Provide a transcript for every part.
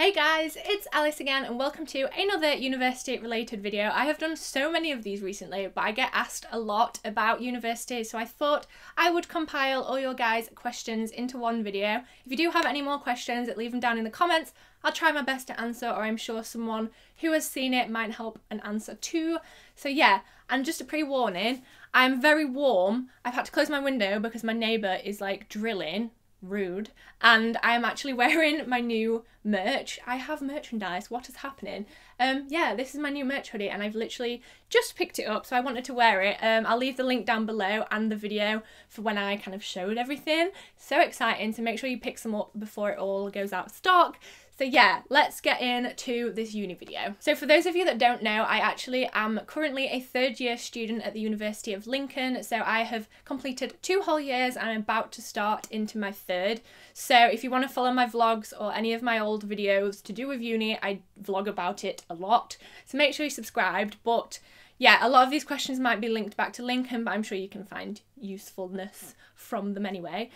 Hey guys, it's Alice again and welcome to another university related video. I have done so many of these recently, but I get asked a lot about university, so I thought I would compile all your guys' questions into one video. If you do have any more questions, leave them down in the comments. I'll try my best to answer, or I'm sure someone who has seen it might help an answer too. So yeah, and just a pre-warning, I'm very warm. I've had to close my window because my neighbour is like drilling. Rude. And I am actually wearing my new merch. I have merchandise. What is happening? Yeah, this is my new merch hoodie and I've literally just picked it up, so I wanted to wear it. I'll leave the link down below and the video for when I kind of showed everything. So exciting, so make sure you pick some up before it all goes out of stock. So yeah, let's get into this uni video. So for those of you that don't know, I actually am currently a third year student at the University of Lincoln. So I have completed 2 whole years and I'm about to start into my third. So if you want to follow my vlogs or any of my old videos to do with uni, I vlog about it a lot. So make sure you're subscribed. But yeah, a lot of these questions might be linked back to Lincoln, but I'm sure you can find usefulness from them anyway.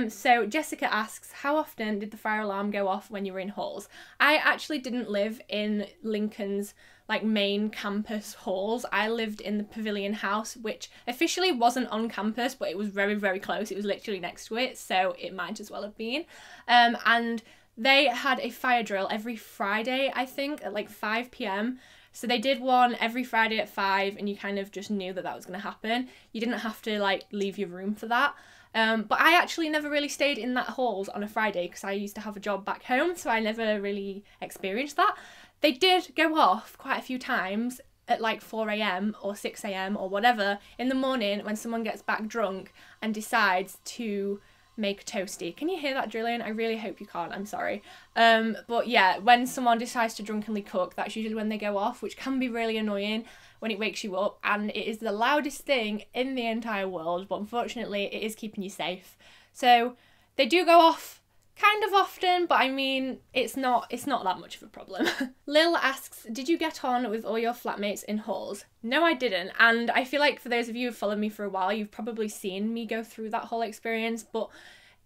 So Jessica asks, how often did the fire alarm go off when you were in halls? I actually didn't live in Lincoln's like main campus halls. I lived in the Pavilion House, which officially wasn't on campus, but it was very, very close. It was literally next to it, so it might as well have been. And they had a fire drill every Friday, I think, at like 5 p.m. So they did one every Friday at 5 and you kind of just knew that that was going to happen. You didn't have to like leave your room for that. But I actually never really stayed in that halls on a Friday because I used to have a job back home, so I never really experienced that. They did go off quite a few times at like 4 a.m. or 6 a.m. or whatever in the morning when someone gets back drunk and decides to make a toasty. Can you hear that drilling? I really hope you can't, I'm sorry. But yeah, when someone decides to drunkenly cook, that's usually when they go off, which can be really annoying when it wakes you up, and it is the loudest thing in the entire world, but unfortunately it is keeping you safe. So they do go off kind of often, but I mean, it's not that much of a problem. Lil asks, did you get on with all your flatmates in halls? No, I didn't, and I feel like for those of you who've followed me for a while, you've probably seen me go through that whole experience, but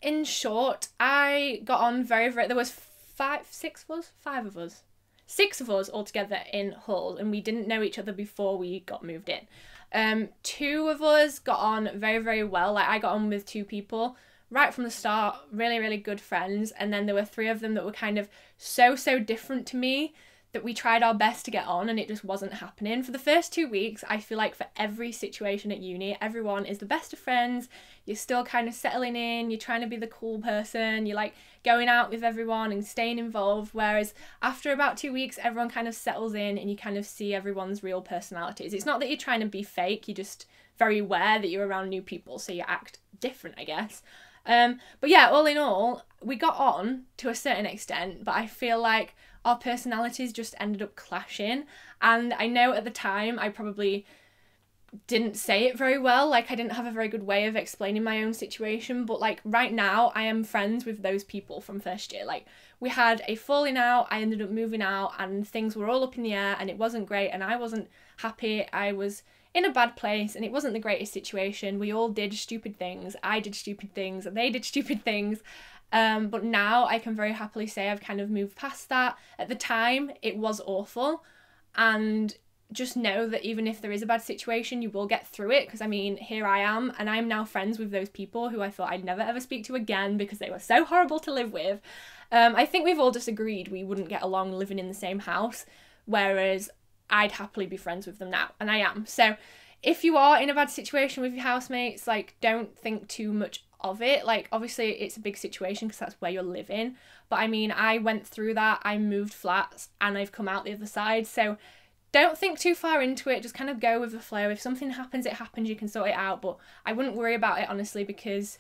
in short, I got on very, there was 6 of us all together in halls, and we didn't know each other before we got moved in. 2 of us got on very, very well. Like, I got on with 2 people right from the start, really, really good friends, and then there were 3 of them that were kind of so different to me that we tried our best to get on and it just wasn't happening. For the first 2 weeks, I feel like for every situation at uni, everyone is the best of friends, you're still kind of settling in, you're trying to be the cool person, you're like going out with everyone and staying involved, whereas after about 2 weeks, everyone kind of settles in and you kind of see everyone's real personalities. It's not that you're trying to be fake, you're just very aware that you're around new people, so you act different, I guess. But yeah, all in all, we got on to a certain extent, but I feel like our personalities just ended up clashing. And I know at the time I probably didn't say it very well, like I didn't have a very good way of explaining my own situation, but like right now I am friends with those people from first year. Like, we had a falling out, I ended up moving out and things were all up in the air and it wasn't great and I wasn't happy. I was in a bad place and it wasn't the greatest situation. We all did stupid things. I did stupid things and they did stupid things. But now I can very happily say I've kind of moved past that. At the time, it was awful, and just know that even if there is a bad situation, you will get through it, because I mean, here I am, and I'm now friends with those people who I thought I'd never ever speak to again because they were so horrible to live with. I think we've all just agreed we wouldn't get along living in the same house, whereas I'd happily be friends with them now, and I am. So if you are in a bad situation with your housemates, like, don't think too much of it. Like, obviously it's a big situation because that's where you're living, but I mean, I went through that, I moved flats and I've come out the other side, so don't think too far into it, just kind of go with the flow. If something happens, it happens, you can sort it out, but I wouldn't worry about it, honestly, because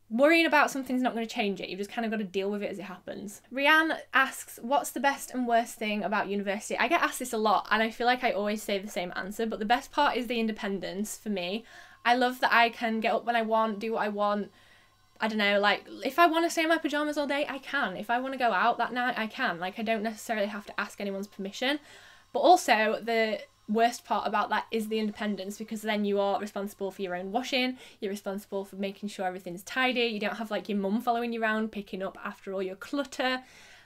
worrying about something's not going to change it. You've just kind of got to deal with it as it happens. Rianne asks, what's the best and worst thing about university? I get asked this a lot and I feel like I always say the same answer, but the best part is the independence for me. I love that I can get up when I want, do what I want. I don't know, like, if I want to stay in my pyjamas all day, I can. If I want to go out that night, I can. Like, I don't necessarily have to ask anyone's permission. But also, the worst part about that is the independence, because then you are responsible for your own washing, you're responsible for making sure everything's tidy, you don't have like your mum following you around picking up after all your clutter.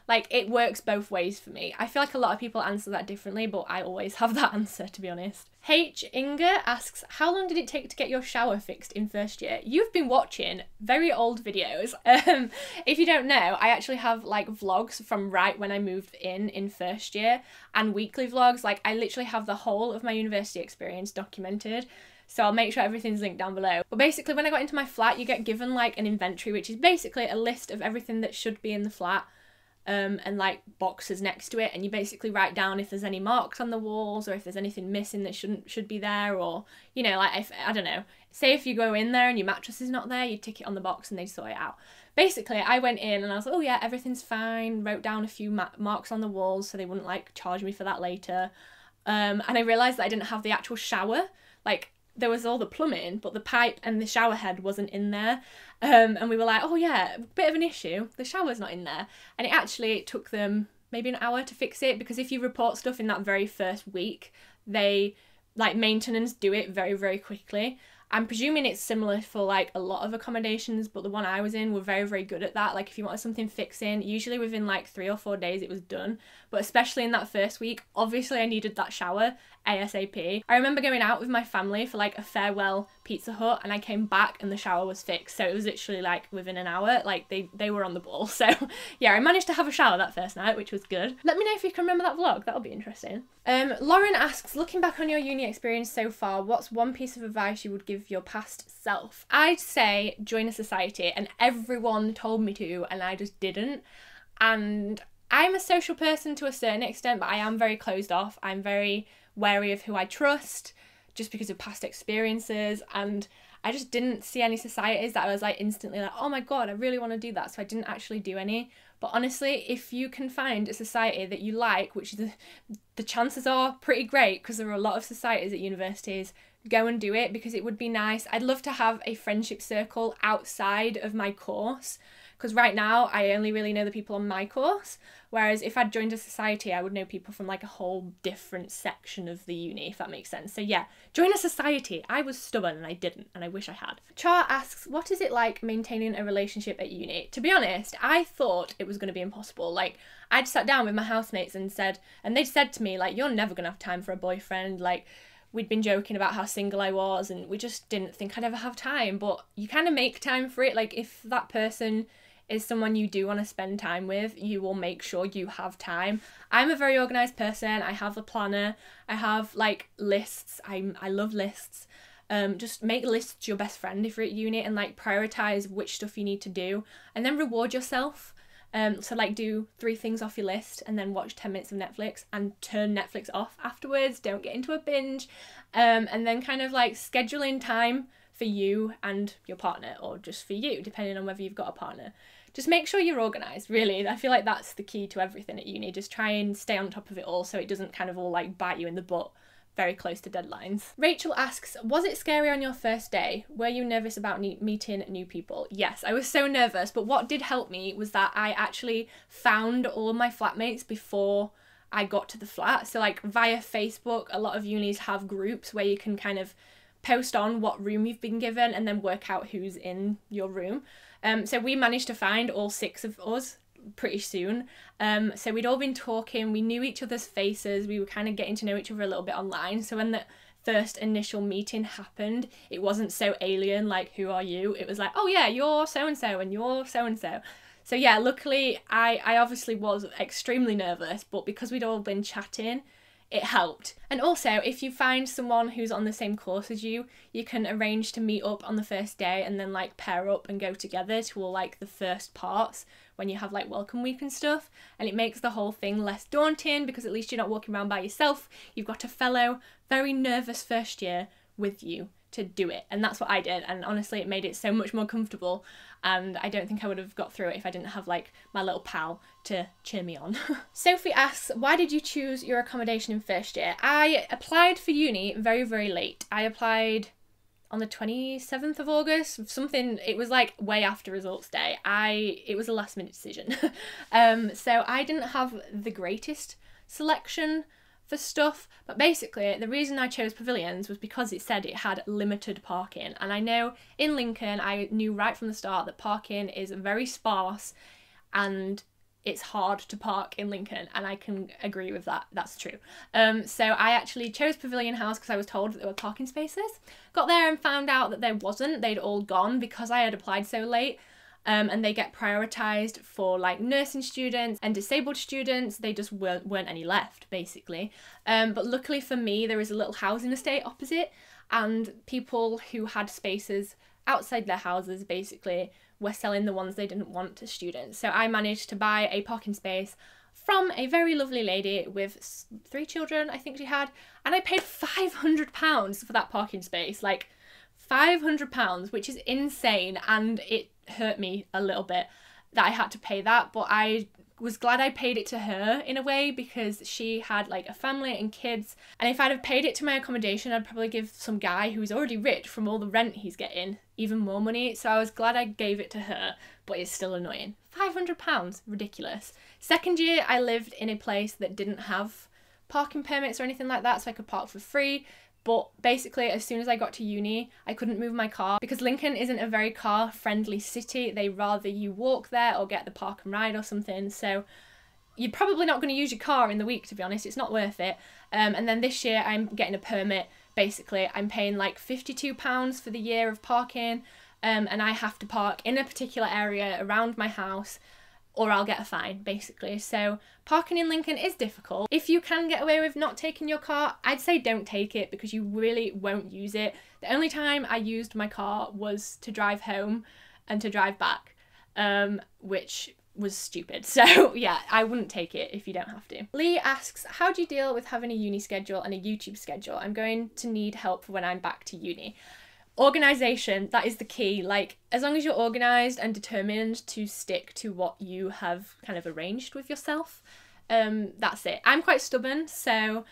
Like, it works both ways for me. I feel like a lot of people answer that differently, but I always have that answer, to be honest. H. Inga asks, how long did it take to get your shower fixed in first year? You've been watching very old videos. If you don't know, I actually have like vlogs from right when I moved in first year, and weekly vlogs. Like, I literally have the whole of my university experience documented. So I'll make sure everything's linked down below. But basically, when I got into my flat, you get given like an inventory, which is basically a list of everything that should be in the flat. And like boxes next to it, and you basically write down if there's any marks on the walls, or if there's anything missing that should be there, or, you know, like, if, I don't know, say if you go in there and your mattress is not there, you tick it on the box and they sort it out. Basically, I went in and I was like, oh yeah, everything's fine, wrote down a few marks on the walls so they wouldn't like charge me for that later, and I realised that I didn't have the actual shower. Like, there was all the plumbing, but the pipe and the shower head wasn't in there. And we were like, oh yeah, bit of an issue, the shower's not in there. And it actually took them maybe an hour to fix it, because if you report stuff in that very first week, they, like, maintenance do it very, very quickly. I'm presuming it's similar for like a lot of accommodations, but the one I was in were very, very good at that. Like, if you wanted something fixing, usually within like 3 or 4 days it was done. But especially in that first week, obviously I needed that shower ASAP. I remember going out with my family for like a farewell Pizza Hut, and I came back and the shower was fixed. So it was literally like within an hour, like they were on the ball. So yeah, I managed to have a shower that first night, which was good. Let me know if you can remember that vlog, that'll be interesting. Lauren asks, looking back on your uni experience so far, what's one piece of advice you would give your past self? I'd say join a society, and everyone told me to and I just didn't. And I'm a social person to a certain extent, but I am very closed off. I'm very wary of who I trust just because of past experiences, and I just didn't see any societies that I was like instantly like, oh my god, I really want to do that, so I didn't actually do any. But honestly, if you can find a society that you like, which the chances are pretty great because there are a lot of societies at universities, go and do it, because it would be nice. I'd love to have a friendship circle outside of my course, because right now I only really know the people on my course, whereas if I'd joined a society I would know people from like a whole different section of the uni, if that makes sense. So yeah, join a society. I was stubborn and I didn't, and I wish I had. Char asks, what is it like maintaining a relationship at uni? To be honest, I thought it was going to be impossible. Like, I'd sat down with my housemates and they'd said to me like, you're never going to have time for a boyfriend. Like, we'd been joking about how single I was, and we just didn't think I'd ever have time. But you kind of make time for it. Like, if that person is someone you do want to spend time with, you will make sure you have time. I'm a very organised person. I have a planner. I have like lists. I love lists. Just make lists your best friend if you're at uni, and like prioritise which stuff you need to do, and then reward yourself. So like do 3 things off your list and then watch 10 minutes of Netflix and turn Netflix off afterwards. Don't get into a binge. And then kind of like scheduling time for you and your partner, or just for you, depending on whether you've got a partner. Just make sure you're organised, really. I feel like that's the key to everything at uni. Just try and stay on top of it all so it doesn't kind of all like bite you in the butt very close to deadlines. Rachel asks, was it scary on your first day? Were you nervous about meeting new people? Yes, I was so nervous, but what did help me was that I actually found all of my flatmates before I got to the flat. So like via Facebook, a lot of unis have groups where you can kind of post on what room you've been given and then work out who's in your room. So we managed to find all 6 of us pretty soon. So we'd all been talking, we knew each other's faces, we were kind of getting to know each other a little bit online. So when the first initial meeting happened, it wasn't so alien, like, who are you? It was like, oh yeah, you're so-and-so and you're so-and-so. So yeah, luckily I obviously was extremely nervous, but because we'd all been chatting, it helped. And also, if you find someone who's on the same course as you, you can arrange to meet up on the first day and then like pair up and go together to all like the first parts when you have like welcome week and stuff, and it makes the whole thing less daunting because at least you're not walking around by yourself. You've got a fellow very nervous first year with you to do it, and that's what I did, and honestly it made it so much more comfortable, and I don't think I would have got through it if I didn't have like my little pal to cheer me on. Sophie asks, why did you choose your accommodation in first year? I applied for uni very, very late. I applied on the 27th of August, something, it was like way after results day. It was a last minute decision. So I didn't have the greatest selection for stuff, but basically the reason I chose Pavilions was because it said it had limited parking, and I know in Lincoln I knew right from the start that parking is very sparse, and it's hard to park in Lincoln, and I can agree with that. That's true. So I actually chose Pavilion House because I was told that there were parking spaces. Got there and found out that there wasn't. They'd all gone because I had applied so late. And they get prioritised for like nursing students and disabled students. They just weren't any left, basically. But luckily for me, there is a little housing estate opposite, and people who had spaces outside their houses basically were selling the ones they didn't want to students. So I managed to buy a parking space from a very lovely lady with 3 children, I think she had, and I paid £500 for that parking space, like £500, which is insane, and it hurt me a little bit that I had to pay that, but I was glad I paid it to her in a way because she had like a family and kids, and if I'd have paid it to my accommodation, I'd probably give some guy who's already rich from all the rent he's getting even more money. So I was glad I gave it to her, but it's still annoying. £500, ridiculous. Second year I lived in a place that didn't have parking permits or anything like that, so I could park for free. But basically, as soon as I got to uni, I couldn't move my car because Lincoln isn't a very car-friendly city. They rather you walk there or get the park and ride or something. So you're probably not going to use your car in the week, to be honest. It's not worth it. And then this year, I'm getting a permit. Basically, I'm paying like £52 for the year of parking. And I have to park in a particular area around my house, or I'll get a fine, basically. So parking in Lincoln is difficult. If you can get away with not taking your car, I'd say don't take it because you really won't use it. The only time I used my car was to drive home and to drive back, which was stupid. So yeah, I wouldn't take it if you don't have to. Lee asks, how do you deal with having a uni schedule and a YouTube schedule? I'm going to need help for when I'm back to uni. Organisation, that is the key. Like, as long as you're organised and determined to stick to what you have kind of arranged with yourself, that's it. I'm quite stubborn, so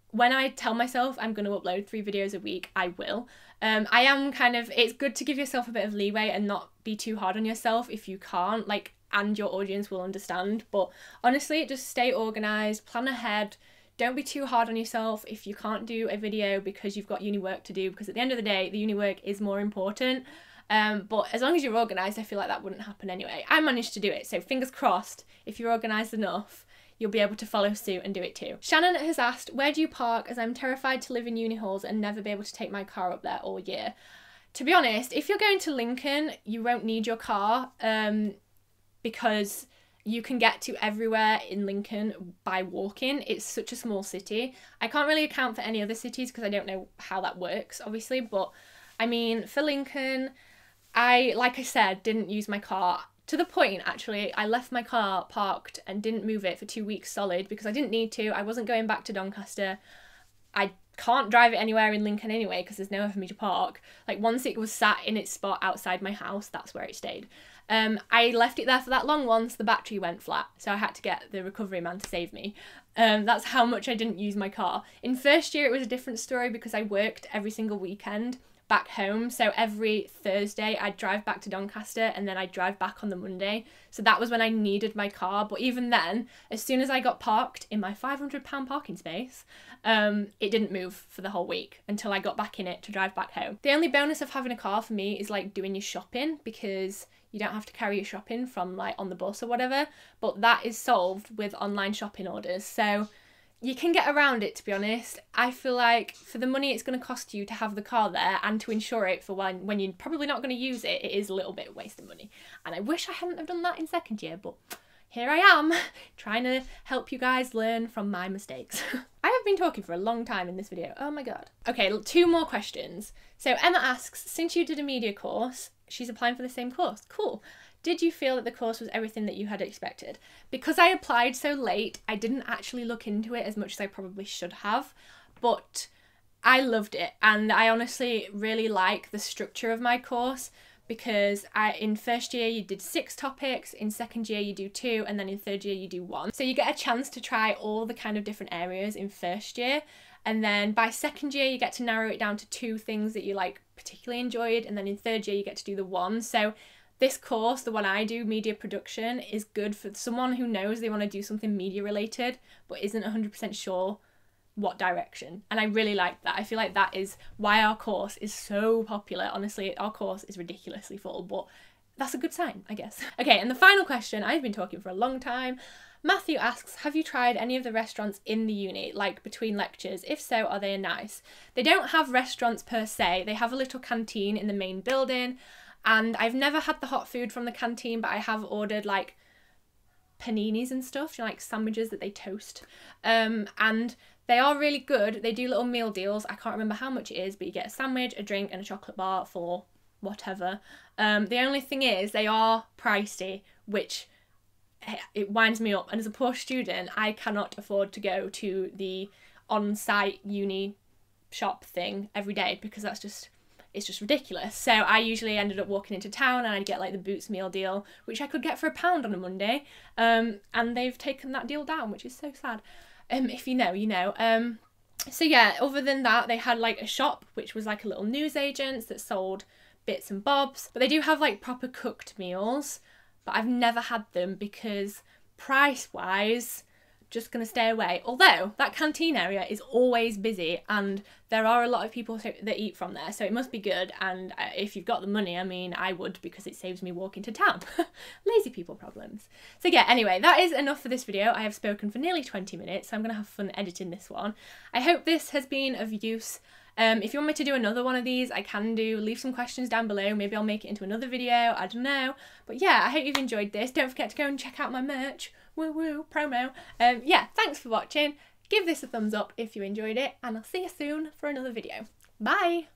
when I tell myself I'm going to upload 3 videos a week, I will. I am kind of, it's good to give yourself a bit of leeway and not be too hard on yourself if you can't, like, and your audience will understand. But honestly, just stay organised, plan ahead. Don't be too hard on yourself if you can't do a video because you've got uni work to do, because at the end of the day, the uni work is more important. But as long as you're organised, I feel like that wouldn't happen anyway. I managed to do it, so fingers crossed, if you're organised enough, you'll be able to follow suit and do it too. Shannon has asked, where do you park, as I'm terrified to live in uni halls and never be able to take my car up there all year. To be honest, if you're going to Lincoln, you won't need your car because you can get to everywhere in Lincoln by walking. It's such a small city. I can't really account for any other cities because I don't know how that works, obviously. But I mean, for Lincoln, like I said, didn't use my car. To the point, actually, I left my car parked and didn't move it for 2 weeks solid because I didn't need to. I wasn't going back to Doncaster. I can't drive it anywhere in Lincoln anyway because there's nowhere for me to park. Like, once it was sat in its spot outside my house, that's where it stayed. I left it there for that long once the battery went flat, so I had to get the recovery man to save me. That's how much I didn't use my car. In first year, it was a different story because I worked every single weekend back home, so every Thursday I'd drive back to Doncaster and then I'd drive back on the Monday. So that was when I needed my car, but even then, as soon as I got parked in my £500 parking space, it didn't move for the whole week until I got back in it to drive back home. The only bonus of having a car for me is like doing your shopping, because you don't have to carry your shopping from like on the bus or whatever, but that is solved with online shopping orders. So you can get around it, to be honest. I feel like for the money it's going to cost you to have the car there and to insure it for when you're probably not going to use it, it is a little bit of waste of money. And I wish I hadn't have done that in second year, but here I am, trying to help you guys learn from my mistakes. I have been talking for a long time in this video, oh my god. Okay, 2 more questions. So Emma asks, since you did a media course, she's applying for the same course, cool. Did you feel that the course was everything that you had expected? Because I applied so late, I didn't actually look into it as much as I probably should have, but I loved it, and I honestly really like the structure of my course, because in first year you did 6 topics, in second year you do 2, and then in third year you do 1. So you get a chance to try all the kind of different areas in first year, and then by second year you get to narrow it down to 2 things that you like particularly enjoyed, and then in third year you get to do the 1. So this course, the one I do, media production, is good for someone who knows they want to do something media related but isn't 100% sure what direction. And I really like that. I feel like that is why our course is so popular. Honestly, our course is ridiculously full, but that's a good sign, I guess. Okay, and the final question, I've been talking for a long time. Matthew asks, have you tried any of the restaurants in the uni, like between lectures? If so, are they nice? They don't have restaurants per se. They have a little canteen in the main building, and I've never had the hot food from the canteen, but I have ordered like paninis and stuff, you know, like sandwiches that they toast. And they are really good. They do little meal deals. I can't remember how much it is, but you get a sandwich, a drink, and a chocolate bar for whatever. The only thing is they are pricey, which it winds me up, and as a poor student I cannot afford to go to the on-site uni shop thing every day, because it's just ridiculous. So I usually ended up walking into town and I'd get like the Boots meal deal, which I could get for £1 on a Monday, and they've taken that deal down, which is so sad. If you know, you know. So yeah, other than that, they had like a shop which was like a little newsagents that sold bits and bobs, but they do have like proper cooked meals, but I've never had them because price-wise, just gonna stay away. Although that canteen area is always busy and there are a lot of people that eat from there, so it must be good. And if you've got the money, I mean, I would, because it saves me walking to town. Lazy people problems. So yeah, anyway, that is enough for this video. I have spoken for nearly 20 minutes, so I'm gonna have fun editing this one. I hope this has been of use. If you want me to do another one of these, I can do. Leave some questions down below. Maybe I'll make it into another video. I don't know. But yeah, I hope you've enjoyed this. Don't forget to go and check out my merch. Woo woo, promo. Yeah, thanks for watching. Give this a thumbs up if you enjoyed it, and I'll see you soon for another video. Bye!